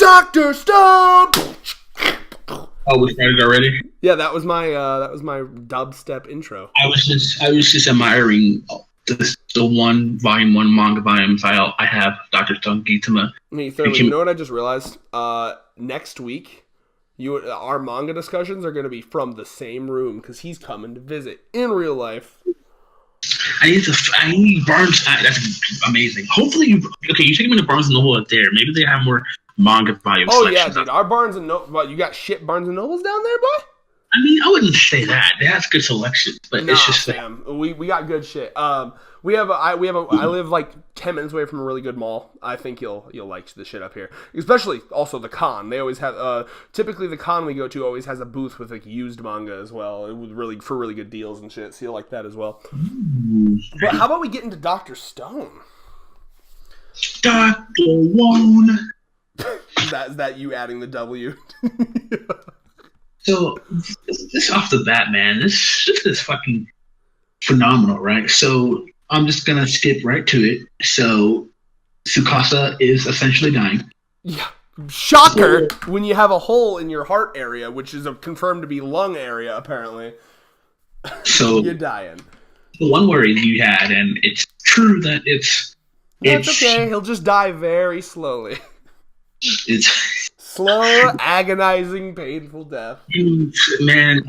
Dr. Stone! Oh, we started already? Yeah, that was my dubstep intro. I was just admiring the one volume 1 manga volume file I have, Dr. Stone Gitama. You know what I just realized? Next week, our manga discussions are going to be from the same room because he's coming to visit in real life. I need Barnes. That's amazing. Hopefully, you take him into Barnes and Noble there. Maybe they have more manga volume. Oh yeah, dude. Our Barnes and Noble. You got shit Barnes and Nobles down there, boy. I mean, I wouldn't say that. They have good selections, but it's just Sam. We got good shit. I live like 10 minutes away from a really good mall. I think you'll like the shit up here, especially also the con. They always have typically the con we go to always has a booth with like used manga as well, with really good deals and shit. So you'll like that as well. But how about we get into Dr. Stone? Dr. One. Is that you adding the W? So this off the bat, man, this is fucking phenomenal, right? So I'm just gonna skip right to it. So Tsukasa is essentially dying. Yeah, shocker! When you have a hole in your heart area, which is confirmed to be lung area, apparently. So you're dying. The one worry you had, and it's true that it's okay. He'll just die very slowly. It's slow, agonizing, painful death. Man,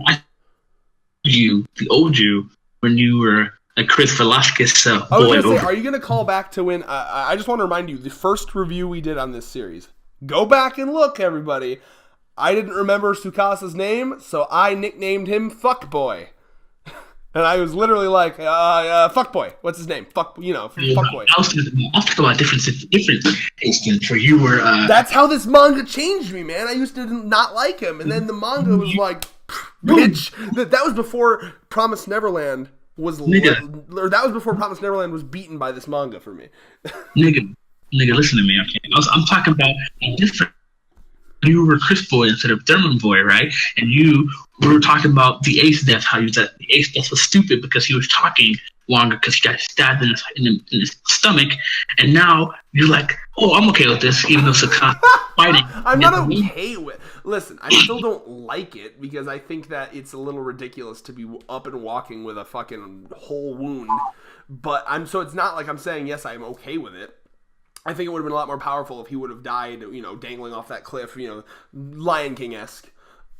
the old you, when you were a Chris Velasquez boy. I was gonna say, are you gonna call back to when? I just want to remind you, the first review we did on this series. Go back and look, everybody. I didn't remember Tsukasa's name, so I nicknamed him Fuckboy. And I was literally like, fuckboy. What's his name? Fuckboy. I was talking about different instance where you were. That's how this manga changed me, man. I used to not like him, and then the manga was like, bitch. That was before Promised Neverland was. Or that was before Promised Neverland was beaten by this manga for me. nigga, listen to me. Okay, I'm talking about a different. You were Chris Boy instead of Thurman Boy, right? And we were talking about the Ace Death, how the Ace Death was stupid because he was talking longer because he got stabbed in his stomach. And now you're like, oh, I'm okay with this, even though Tsukasa fighting. I'm not okay with. Listen, I still don't like it because I think that it's a little ridiculous to be up and walking with a fucking whole wound. But it's not like I'm saying yes, I'm okay with it. I think it would have been a lot more powerful if he would have died, dangling off that cliff, Lion King-esque.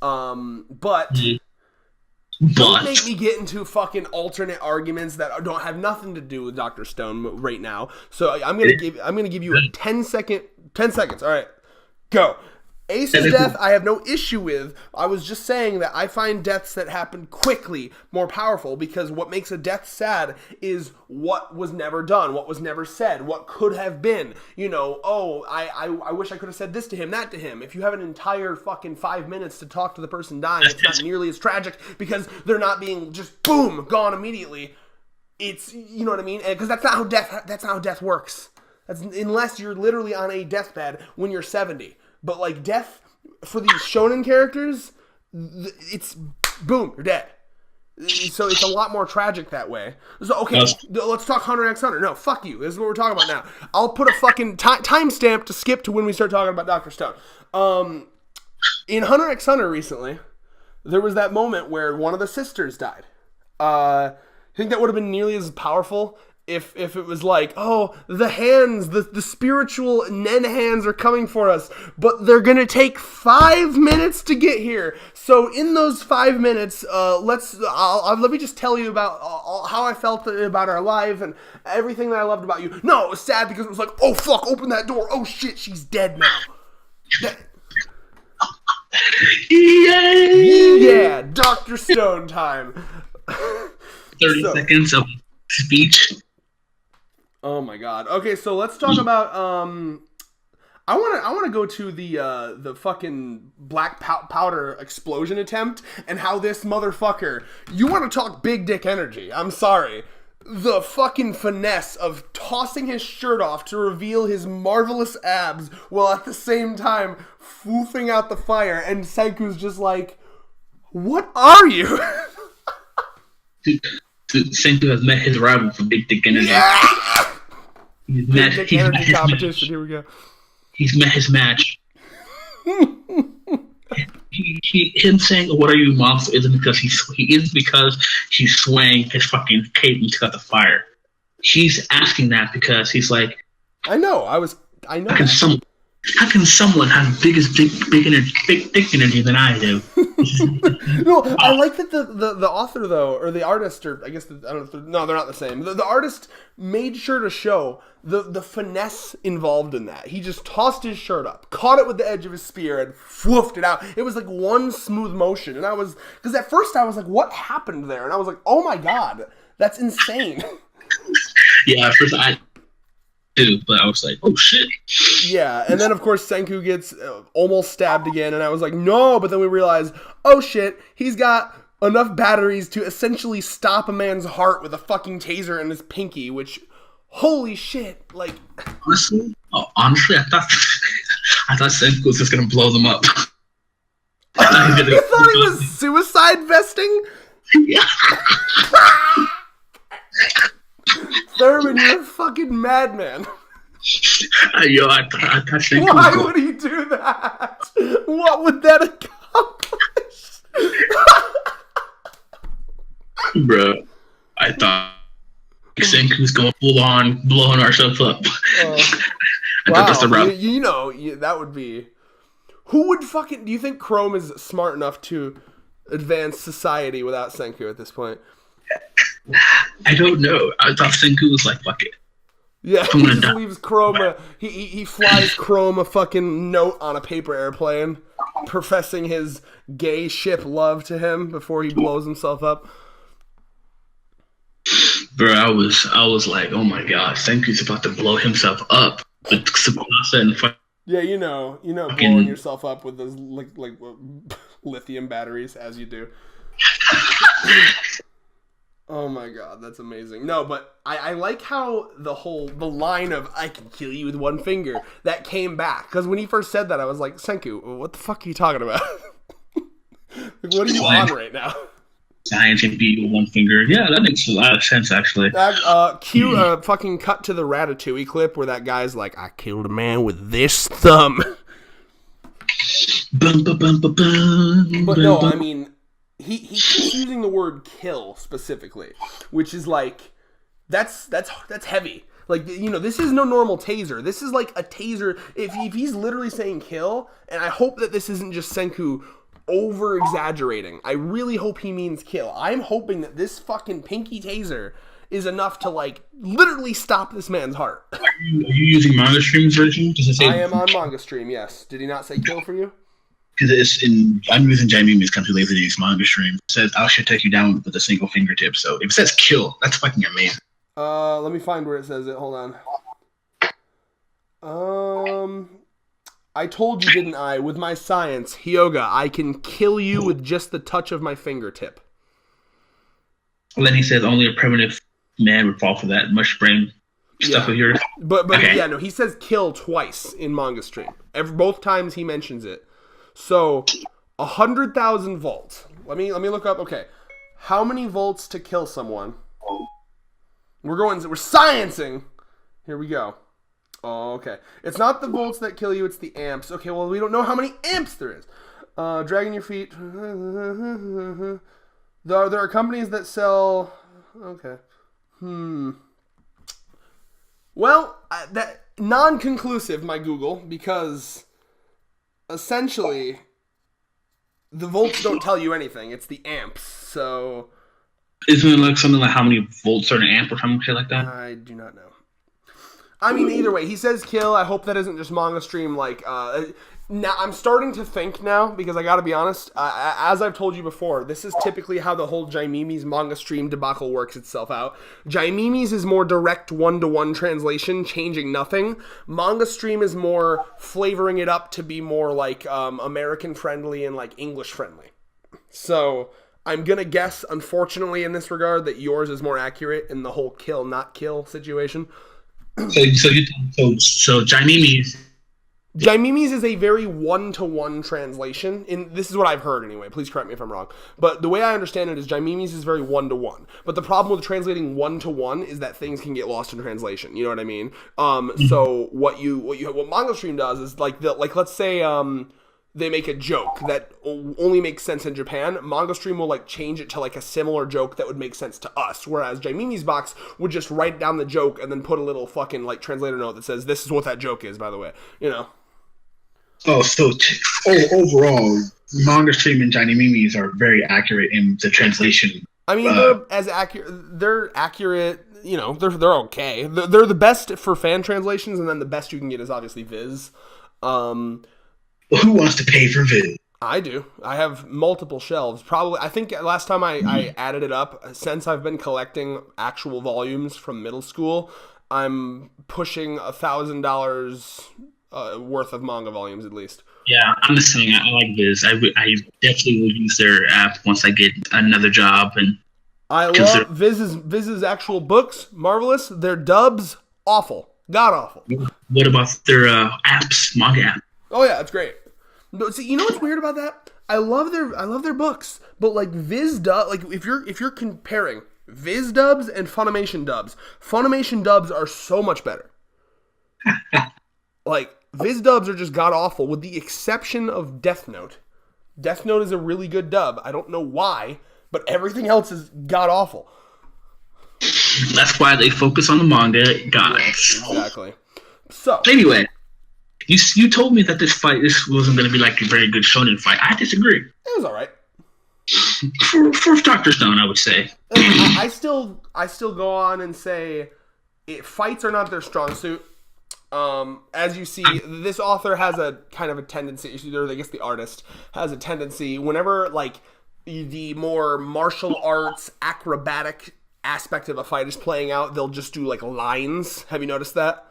But don't make me get into fucking alternate arguments that don't have nothing to do with Dr. Stone right now. So I'm gonna give you a 10 seconds. All right, go. Ace's death, I have no issue with. I was just saying that I find deaths that happen quickly more powerful because what makes a death sad is what was never done, what was never said, what could have been. I wish I could have said this to him, that to him. If you have an entire fucking 5 minutes to talk to the person dying, it's not nearly as tragic because they're not being just boom, gone immediately. It's, you know what I mean? Because that's not how death works. Unless you're literally on a deathbed when you're 70. But, like, death for these shonen characters, it's boom, you're dead. So it's a lot more tragic that way. So, okay, let's talk Hunter x Hunter. No, fuck you. This is what we're talking about now. I'll put a fucking timestamp to skip to when we start talking about Dr. Stone. In Hunter x Hunter recently, there was that moment where one of the sisters died. I think that would have been nearly as powerful if it was like, oh, the hands, the spiritual Nen hands are coming for us, but they're gonna take 5 minutes to get here. So in those 5 minutes, let me just tell you about how I felt about our life and everything that I loved about you. No, it was sad because it was like, oh fuck, open that door. Oh shit, she's dead now. Yeah, Dr. Stone time. 30 seconds of speech. Oh my god. Okay, so let's talk about I want to go to the fucking black powder explosion attempt and how this motherfucker, you want to talk big dick energy. I'm sorry. The fucking finesse of tossing his shirt off to reveal his marvelous abs while at the same time foofing out the fire, and Senku's just like, "What are you?" Senku has met his rival for big dick energy. Yeah! Big dick energy competition. Here we go. He's met his match. him saying "What are you, monster?" isn't because he's swaying his fucking cape and got the fire. He's asking that because he's like, I know. How can someone have big energy than I do? No, I like that the author though, or the artist, or I guess I don't know. No, they're not the same. The artist made sure to show the finesse involved in that. He just tossed his shirt up, caught it with the edge of his spear, and floofed it out. It was like one smooth motion, and because at first I was like, what happened there? And I was like, oh my god, that's insane. Yeah, at first I too, but I was like, oh shit. Yeah, and then of course Senku gets almost stabbed again, and I was like, no, but then we realized, oh shit, he's got enough batteries to essentially stop a man's heart with a fucking taser in his pinky, which, holy shit, like... Honestly, I thought Senku was just gonna blow them up. I thought he was suicide vesting? Yeah. Thurman, you're a fucking madman. Yo, I thought Senku Why was would he do that? What would that accomplish? Bro, I thought Senku's going full on blowing ourselves up. I thought that's the route. You know, that would be... Who would fucking... Do you think Chrome is smart enough to advance society without Senku at this point? I don't know. I thought Senku was like, fuck it. Yeah, he just leaves Chrome he flies Chrome a fucking note on a paper airplane, professing his gay ship love to him before he blows himself up. Bro, I was like, oh my god, Senku's about to blow himself up with Tsukasa and fucking... Yeah, you know, blowing yourself up with those like lithium batteries as you do. Oh my god, that's amazing. No, but I like how the line of "I can kill you with one finger" that came back, because when he first said that, I was like, Senku, what the fuck are you talking about? Like, what are you on right now? Science can beat with one finger. Yeah, that makes a lot of sense, actually. Cue a fucking cut to the Ratatouille clip where that guy's like, I killed a man with this thumb. Bum, ba, bum, ba, bum, but no, I mean, he keeps using the word kill specifically, which is like, that's heavy. Like, you know, this is no normal taser. This is like a taser. If he's literally saying kill, and I hope that this isn't just Senku over exaggerating. I really hope he means kill. I'm hoping that this fucking pinky taser is enough to like literally stop this man's heart. Are you using Manga Stream's version? Does it say I am on Manga Stream, yes. Did he not say kill for you? Because I'm using Jaimimi's because I'm too lazy to use Manga Stream. It says I should take you down with a single fingertip. So if it says kill, that's fucking amazing. Let me find where it says it. Hold on. I told you, didn't I? With my science, Hyoga, I can kill you with just the touch of my fingertip. And then he says only a primitive man would fall for that mush brain stuff of yours. But okay. Yeah, no, he says kill twice in Manga Stream. Both times he mentions it. So 100,000 volts. Let me look up. Okay, how many volts to kill someone? We're sciencing. Here we go. Oh, okay. It's not the volts that kill you, it's the amps. Okay, well, we don't know how many amps there is. Dragging your feet. There are companies that sell... Okay. Well, that non-conclusive, my Google, because essentially the volts don't tell you anything. It's the amps, so... Isn't it like something like how many volts are an amp or something like that? I do not know. I mean, either way, he says kill. I hope that isn't just Manga Stream. Like, now I'm starting to think now, because I gotta be honest, as I've told you before, this is typically how the whole Jaimimi's Manga Stream debacle works itself out. Jaimimi's is more direct one-to-one translation, changing nothing. Manga Stream is more flavoring it up to be more like American-friendly and like English-friendly. So I'm gonna guess, unfortunately, in this regard, that yours is more accurate in the whole kill, not kill situation. So Jaimimi's is a very one-to-one translation. This is what I've heard anyway. Please correct me if I'm wrong. But the way I understand it is Jaimimi's is very one-to-one. But the problem with translating one-to-one is that things can get lost in translation. You know what I mean? So what Manga Stream does is like let's say they make a joke that only makes sense in Japan, Manga Stream will like change it to like a similar joke that would make sense to us. Whereas Jaimini's box would just write down the joke and then put a little fucking like translator note that says, "This is what that joke is," by the way. You know. Oh, so overall, Manga Stream and Jaimini's are very accurate in the translation. I mean, they're as accurate. They're accurate. You know, they're okay. They're the best for fan translations, and then the best you can get is obviously Viz. Who wants to pay for Viz? I do. I have multiple shelves. Probably, I think last time I added it up, since I've been collecting actual volumes from middle school, I'm pushing $1,000 worth of manga volumes at least. Yeah, I'm just saying I like Viz. I definitely will use their app once I get another job. And I love Viz's actual books. Marvelous. Their dubs, awful. God awful. What about their apps, manga app? Oh yeah, it's great. No, see, you know what's weird about that? I love their books, but like Viz dub, like if you're comparing Viz dubs and Funimation dubs are so much better. Like Viz dubs are just god awful, with the exception of Death Note. Death Note is a really good dub. I don't know why, but everything else is god awful. That's why they focus on the manga guys. Yeah, exactly. So anyway. You told me that this wasn't going to be like a very good shonen fight. I disagree. It was all right. For Dr. Stone, I would say. I still go on and say fights are not their strong suit. As you see, this author has a kind of a tendency, or I guess the artist has a tendency, whenever like the more martial arts, acrobatic aspect of a fight is playing out, they'll just do like lines. Have you noticed that?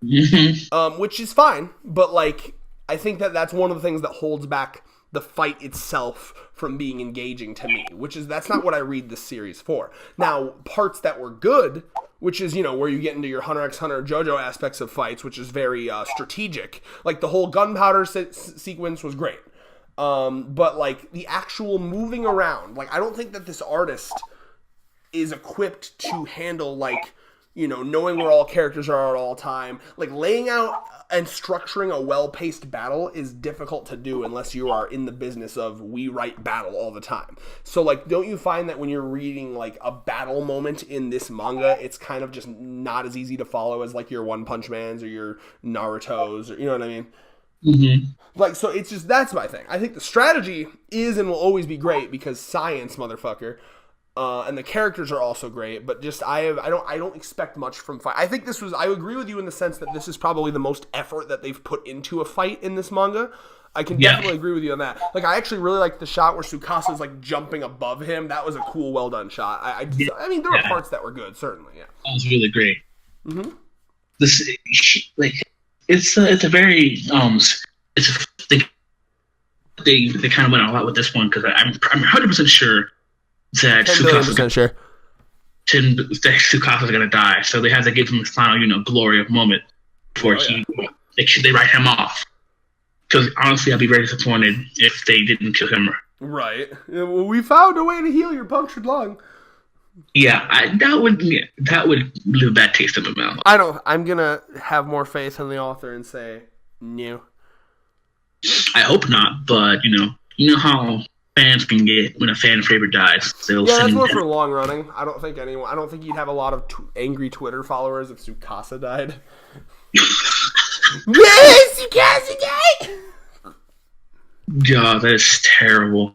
Mm-hmm. Which is fine, but like I think that's one of the things that holds back the fight itself from being engaging to me, that's not what I read this series for. Now, parts that were good, which is, you know, where you get into your Hunter x Hunter JoJo aspects of fights, which is very strategic. Like the whole gunpowder sequence was great. But like the actual moving around, like I don't think that this artist is equipped to handle like, you know, knowing where all characters are at all time. Like, laying out and structuring a well-paced battle is difficult to do unless you are in the business of we write battle all the time. So, like, don't you find that when you're reading, like, a battle moment in this manga, it's kind of just not as easy to follow as, like, your One Punch Mans or your Naruto's, or, you know what I mean? Mm-hmm. Like, so it's just, that's my thing. I think the strategy is and will always be great because science, motherfucker. And the characters are also great, but just I don't expect much from fight. I think I agree with you in the sense that this is probably the most effort that they've put into a fight in this manga. I can definitely agree with you on that. Like, I actually really like the shot where Tsukasa is like jumping above him. That was a cool, well done shot. I mean, there were parts that were good, certainly. Yeah, that was really great. Mm-hmm. This like it's a very they kind of went all out with this one because I'm 100% sure that Tsukasa is going to die, so they have to give him the final, you know, glory of moment before they write him off. Because honestly, I'd be very disappointed if they didn't kill him. Right. Well, we found a way to heal your punctured lung. Yeah, that would leave a bad taste in my mouth. I'm gonna have more faith in the author and say no. I hope not, but you know how fans can get when a fan favorite dies. That's more for long running. I don't think you'd have a lot of angry Twitter followers if Tsukasa died. Yes, Tsukasa died. God, that is terrible.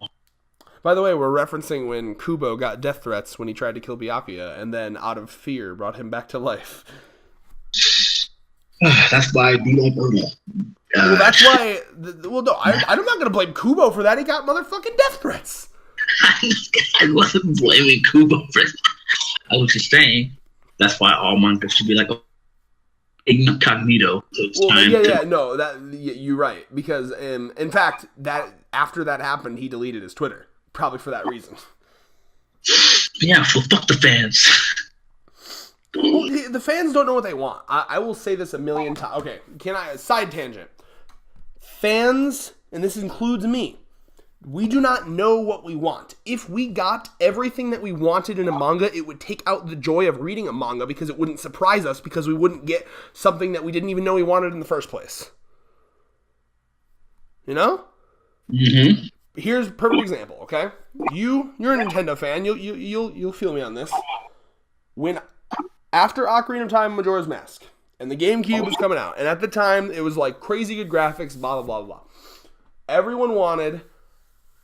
By the way, we're referencing when Kubo got death threats when he tried to kill Byakuya, and then out of fear brought him back to life. That's why I do like Oda. Well, that's why. Well, no, I'm not gonna blame Kubo for that. He got motherfucking death threats. I wasn't blaming Kubo for that. I was just saying that's why all manga should be like incognito. You're right, because in fact that after that happened, he deleted his Twitter probably for that reason. Yeah, so fuck the fans. Well, the fans don't know what they want. I will say this a million times. Okay, side tangent. Fans, and this includes me, we do not know what we want. If we got everything that we wanted in a manga, it would take out the joy of reading a manga because it wouldn't surprise us because we wouldn't get something that we didn't even know we wanted in the first place. You know? Mm-hmm. Here's a perfect example. Okay, you're a Nintendo fan. You'll feel me on this. When after Ocarina of Time, Majora's Mask, and the GameCube was coming out, and at the time it was like crazy good graphics, blah blah blah blah. Everyone wanted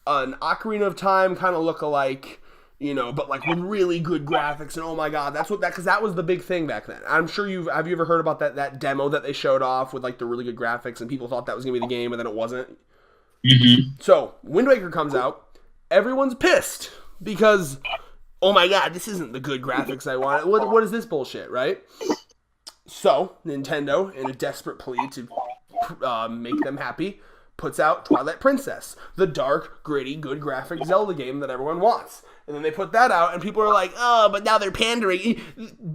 an Ocarina of Time kind of look-alike, you know, but like with really good graphics, and oh my god, because that was the big thing back then. I'm sure have you ever heard about that demo that they showed off with like the really good graphics, and people thought that was gonna be the game, and then it wasn't. Mm-hmm. So Wind Waker comes out, everyone's pissed because, oh my god, this isn't the good graphics I want. What is this bullshit, right? So Nintendo, in a desperate plea to make them happy, puts out Twilight Princess, the dark, gritty, good graphic Zelda game that everyone wants. And then they put that out, and people are like, oh, but now they're pandering.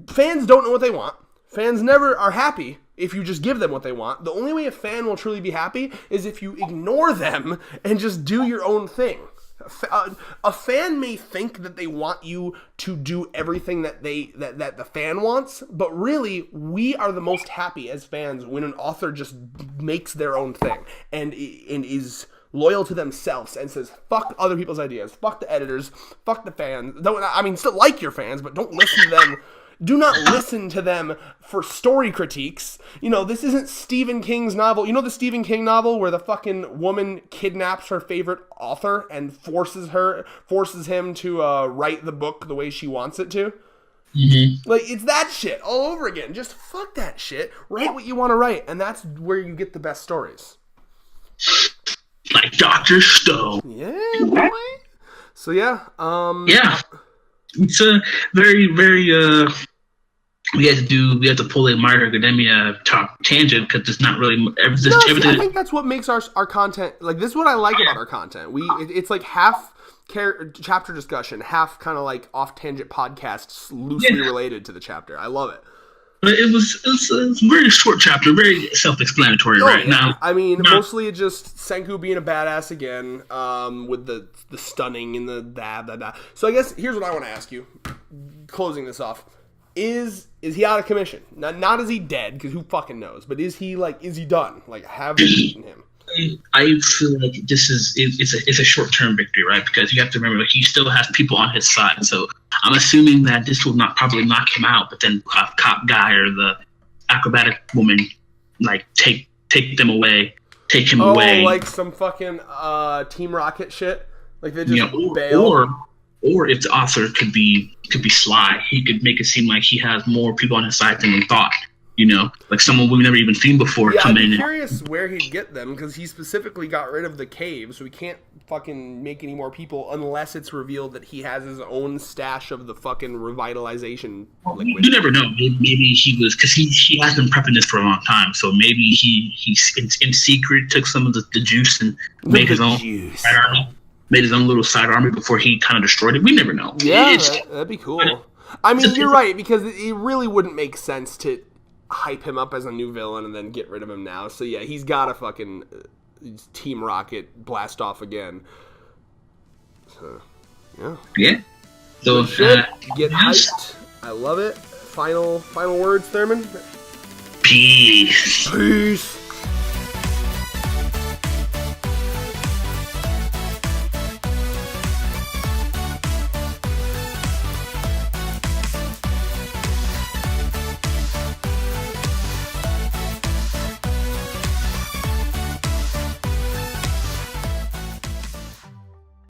Fans don't know what they want. Fans never are happy if you just give them what they want. The only way a fan will truly be happy is if you ignore them and just do your own thing. A fan may think that they want you to do everything that the fan wants, but really, we are the most happy as fans when an author just makes their own thing and is loyal to themselves and says, fuck other people's ideas, fuck the editors, fuck the fans. Still like your fans, but don't listen to them. Do not listen to them for story critiques. You know, this isn't Stephen King's novel. You know the Stephen King novel where the fucking woman kidnaps her favorite author and forces him to write the book the way she wants it to? Mm-hmm. Like, it's that shit all over again. Just fuck that shit. Write what you want to write, and that's where you get the best stories. Like Dr. Stone. Yeah, boy. So, yeah. Yeah. It's a very, very, we have to pull a My Hero Academia top tangent because it's not really everything. I think that's what makes our content, like, this is what I like about our content. It's like half chapter discussion, half kind of like off tangent podcasts loosely related to the chapter. I love it. But it's a very short chapter, very self-explanatory now. I mean, mostly it just Senku being a badass again, with the stunning and the da. So I guess here's what I want to ask you, closing this off: is he out of commission? Not is he dead? Because who fucking knows? But is he done? Like, have they eaten him? I feel like it's a short-term victory, right? Because you have to remember, like, he still has people on his side. So I'm assuming that this will not probably knock him out, but then cop guy or the acrobatic woman, like, take him away. Oh, like some fucking Team Rocket shit. Like they just bail. Or if the author could be sly, he could make it seem like he has more people on his side than we thought. You know, like someone we've never even seen before come in. I'm curious where he'd get them, because he specifically got rid of the cave, so he can't fucking make any more people unless it's revealed that he has his own stash of the fucking revitalization liquid. You never know. Maybe he was, because he has been prepping this for a long time, so maybe he in secret took some of the juice and made his own side army, made his own little side army before he kind of destroyed it. We never know. Yeah, that'd be cool. I mean, you're right, because it really wouldn't make sense to hype him up as a new villain and then get rid of him now. So yeah, he's got to fucking Team Rocket blast off again. So yeah. So get hyped. I love it. Final words, Thurman. Peace.